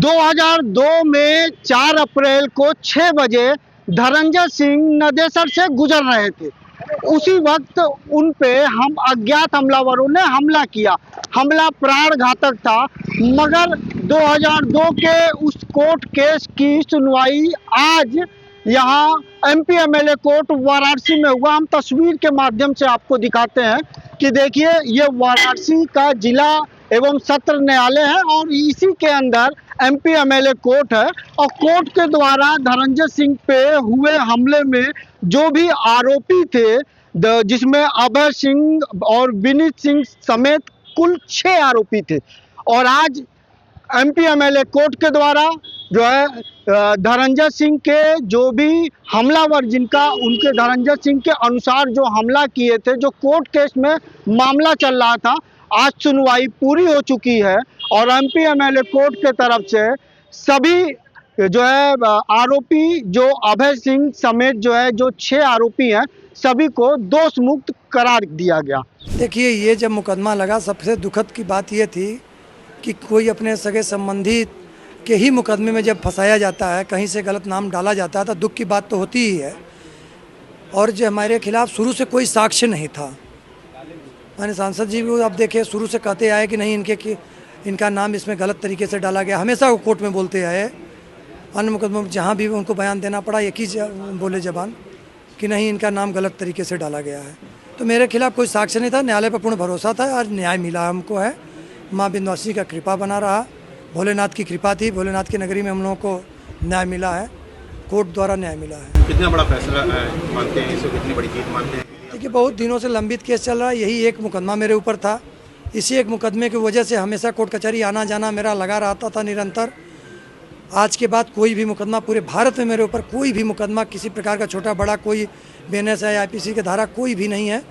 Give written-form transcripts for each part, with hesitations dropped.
2002 में 4 अप्रैल को 6 बजे धनंजय सिंह नदेसर से गुजर रहे थे। उसी वक्त उन पे हम अज्ञात हमलावरों ने हमला किया। हमला प्राण घातक था, मगर 2002 के उस कोर्ट केस की सुनवाई आज यहाँ एमपी एमएलए कोर्ट वाराणसी में हुआ। हम तस्वीर के माध्यम से आपको दिखाते हैं कि देखिए, ये वाराणसी का जिला एवं सत्र न्यायालय है और इसी के अंदर एमपी एमएलए कोर्ट है। और कोर्ट के द्वारा धनंजय सिंह पे हुए हमले में जो भी आरोपी थे, जिसमें अभय सिंह और विनीत सिंह समेत कुल 6 आरोपी थे। और आज एमपी एमएलए कोर्ट के द्वारा जो है धनंजय सिंह के जो भी हमलावर, जिनका उनके धनंजय सिंह के अनुसार जो हमला किए थे, जो कोर्ट केस में मामला चल रहा था, आज सुनवाई पूरी हो चुकी है। और एमपी एमएलए कोर्ट के तरफ से सभी जो है आरोपी, जो अभय सिंह समेत जो है जो 6 आरोपी हैं, सभी को दोष मुक्त करार दिया गया। देखिए, ये जब मुकदमा लगा, सबसे दुखद की बात ये थी कि कोई अपने सगे संबंधी के ही मुकदमे में जब फंसाया जाता है, कहीं से गलत नाम डाला जाता है, तो दुख की बात तो होती ही है। और जो हमारे खिलाफ शुरू से कोई साक्ष्य नहीं था। माननीय सांसद जी भी आप देखे शुरू से कहते आए कि नहीं, इनका नाम इसमें गलत तरीके से डाला गया। हमेशा वो कोर्ट में बोलते आए। अन्य मुकदमों में जहाँ भी उनको बयान देना पड़ा, एक ही बोले जबान कि नहीं, इनका नाम गलत तरीके से डाला गया है। तो मेरे खिलाफ कोई साक्ष्य नहीं था। न्यायालय पर पूर्ण भरोसा था और न्याय मिला हमको है। माँ विंध्यवासिनी का कृपा बना रहा, भोलेनाथ की कृपा थी। भोलेनाथ की नगरी में हम लोगों को न्याय मिला है, कोर्ट द्वारा न्याय मिला है। कितना बड़ा फैसला मानते हैं, इसको कितनी बड़ी जीत मानते हैं? देखिए, बहुत दिनों से लंबित केस चल रहा है। यही एक मुकदमा मेरे ऊपर था। इसी एक मुकदमे की वजह से हमेशा कोर्ट कचहरी आना जाना मेरा लगा रहता था निरंतर। आज के बाद कोई भी मुकदमा, पूरे भारत में मेरे ऊपर कोई भी मुकदमा किसी प्रकार का, छोटा बड़ा, कोई बीएनएस है, आईपीसी की धारा कोई भी नहीं है।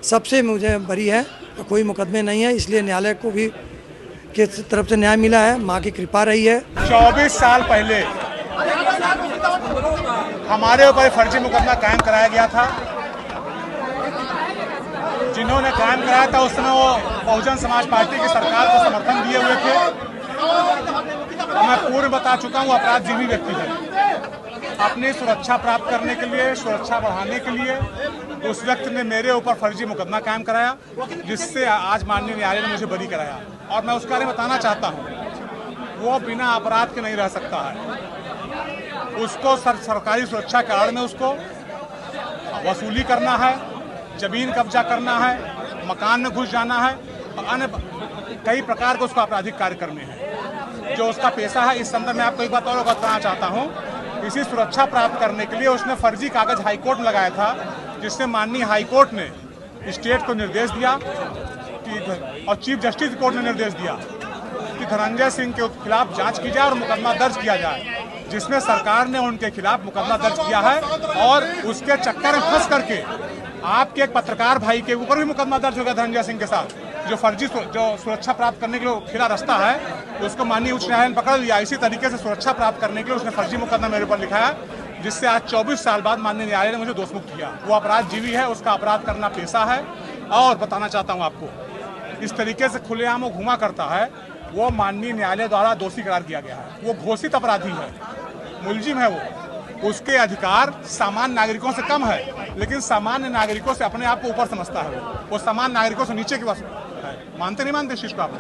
सबसे मुझे बरी है, तो कोई मुकदमे नहीं है। इसलिए न्यायालय को भी के तरफ से न्याय मिला है, माँ की कृपा रही है। 24 साल पहले हमारे ऊपर फर्जी मुकदमा कायम कराया गया था। जिन्होंने कायम कराया था उस समय वो बहुजन समाज पार्टी की सरकार को समर्थन दिए हुए थे। मैं पूर्व बता चुका हूँ, अपराधजीवी व्यक्ति थे। अपनी सुरक्षा प्राप्त करने के लिए, सुरक्षा बढ़ाने के लिए उस व्यक्ति ने मेरे ऊपर फर्जी मुकदमा कायम कराया, जिससे आज माननीय न्यायालय ने मुझे बरी कराया। और मैं उसके बारे में बताना चाहता हूँ, वो बिना अपराध के नहीं रह सकता है। उसको सरकारी सुरक्षा के आड़ में उसको वसूली करना है, जमीन कब्जा करना है, मकान में घुस जाना है और अन्य कई प्रकार के उसको आपराधिक कार्य करने हैं, जो उसका पेशा है। इस संदर्भ में आपको एक बात और बताना चाहता हूँ। इसी सुरक्षा प्राप्त करने के लिए उसने फर्जी कागज हाईकोर्ट में लगाया था, जिससे माननीय हाईकोर्ट ने स्टेट को निर्देश दिया कि, और चीफ जस्टिस कोर्ट ने निर्देश दिया कि धनंजय सिंह के खिलाफ जांच की जाए और मुकदमा दर्ज किया जाए, जिसमें सरकार ने उनके खिलाफ मुकदमा दर्ज किया है। और उसके चक्कर में फंस करके आपके एक पत्रकार भाई के ऊपर भी मुकदमा दर्ज हो गया धनंजय सिंह के साथ, जो फर्जी जो सुरक्षा प्राप्त करने के लिए खिला रास्ता है, उसको माननीय उच्च न्यायालय ने पकड़ लिया। इसी तरीके से सुरक्षा प्राप्त करने के लिए उसने फर्जी मुकदमा मेरे ऊपर लिखाया, जिससे आज 24 साल बाद माननीय न्यायालय ने मुझे दोषमुक्त किया। वो अपराधजीवी है, उसका अपराध करना पेशा है। और बताना चाहता हूँ आपको, इस तरीके से खुलेआम वो घुमा करता है, वो माननीय न्यायालय द्वारा दोषी करार दिया गया है। वो घोषित अपराधी है, मुलजिम है। उसके अधिकार सामान्य नागरिकों से कम है, लेकिन सामान्य नागरिकों से अपने आप को ऊपर समझता है। वो सामान्य नागरिकों से नीचे की बात है। मानते नहीं मानते इस चीज को आप?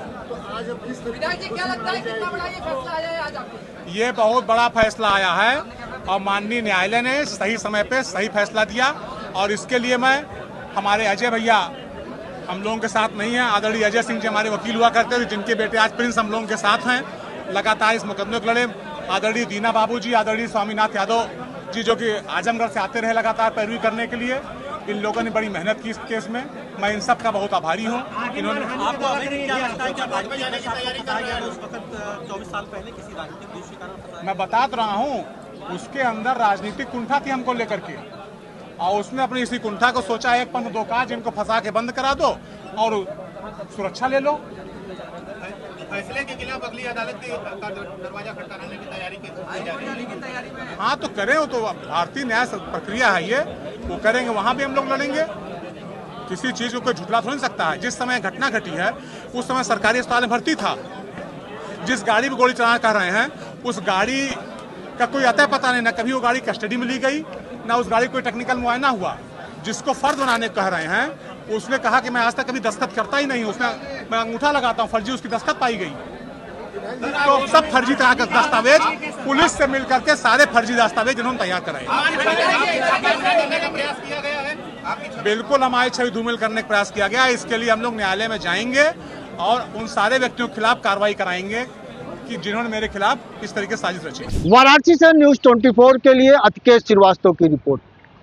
ये बहुत बड़ा फैसला आया है और माननीय न्यायालय ने सही समय पे सही फैसला दिया। और इसके लिए मैं, हमारे अजय भैया हम लोगों के साथ नहीं है, आदरणीय अजय सिंह जी हमारे वकील हुआ करते थे, जिनके बेटे आज प्रिंस हम लोगों के साथ हैं, लगातार इस मुकदमे को लड़े। आदरणीय दीना बाबू जी, आदरणीय स्वामीनाथ यादव जी, जो कि आजमगढ़ से आते रहे लगातार पैरवी करने के लिए। इन लोगों ने बड़ी मेहनत की इस केस में, मैं इन सब का बहुत आभारी हूँ। इन्होंने मैं बता तो रहा हूँ, उसके अंदर राजनीतिक कुंठा थी हमको लेकर के, और उसने अपनी इसी कुंठा को सोचा एक पंथ दो काज, इनको फंसा के बंद करा दो और सुरक्षा ले लो। फैसले के खिलाफ अगली अदालत का दरवाजा खटखटाने की तैयारी हाँ तो करें, वो तो भारतीय न्याय प्रक्रिया है, ये वो करेंगे, वहाँ भी हम लोग लड़ेंगे। किसी चीज को कोई झुठला थोड़ी नहीं सकता है। जिस समय घटना घटी है उस समय सरकारी अस्पताल में भर्ती था, जिस गाड़ी में गोली चलाना कह रहे हैं उस गाड़ी का कोई अतः पता नहीं, ना कभी वो गाड़ी कस्टडी में ली गई, ना उस गाड़ी कोई टेक्निकल मुआयना हुआ। जिसको फर्ज बनाने कह रहे हैं उसने कहा कि मैं आज तक कभी दस्तखत करता ही नहीं, उसने मैं अंगूठा लगाता हूं, फर्जी उसकी दस्तखत पाई गई। तो सब फर्जी तरह के दस्तावेज पुलिस से मिल करके सारे फर्जी दस्तावेज इन्होंने तैयार कराए। बिल्कुल हमारी छवि धूमिल करने का प्रयास किया गया। इसके लिए हम लोग न्यायालय में जाएंगे और उन सारे व्यक्तियों के खिलाफ कार्रवाई कराएंगे कि जिन्होंने मेरे खिलाफ इस तरीके से साजिश रची। वाराणसी से न्यूज़ 24 के लिए अतकेश श्रीवास्तव की रिपोर्ट।